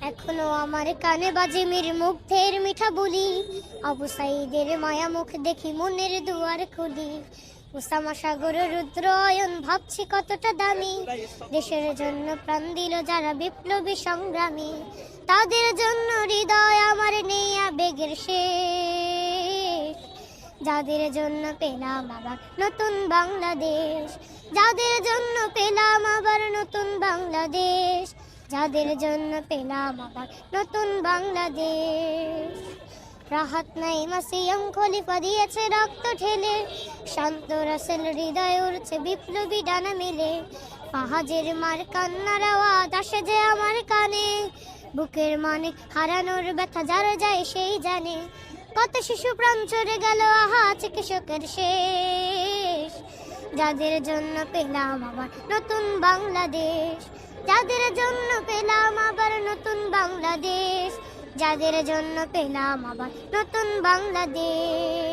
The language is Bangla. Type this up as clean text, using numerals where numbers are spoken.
এখনো আমার কানে বাজে মীর মুগ্ধের মিঠা বলি, আবু সাইদের মায়া মুখ দেখি মনের দুয়ার খুলি। উসামা সাগর রুদ্র অয়ন ভাবছি কতটা দামি, দেশের জন্য প্রাণ দিল যারা বিপ্লবী সংগ্রামী। তাদের জন্য হৃদয় আমার নেই আবেগের শেষ, যাদের জন্য পেলাম আবার নতুন বাংলাদেশ। যাদের জন্য পেলাম আবার নতুন বাংলাদেশ, যাদের জন্য পেলাম আবার নতুন বাংলাদেশ। রাহাত নাইমা সিয়াম খলিফা দিয়েছে রক্ত ঢেলে, শান্ত রাসেল হৃদয় উড়ছে বিপ্লবী ডানা মেলে। ফাহাজের মার কান্নার আওয়াজ আসে যে আমার কানে, বুকের মানে হারানোর ব্যথা যারা যায় সেই জানে। কত শিশু প্রাণ চড়ে গেল আহা চিকিৎসকের শেষ, যাদের জন্য পেলাম আবার নতুন বাংলাদেশ। যাদের জন্য পেলাম আবার নতুন বাংলাদেশ, যাদের জন্য পেলাম আবার নতুন বাংলাদেশ।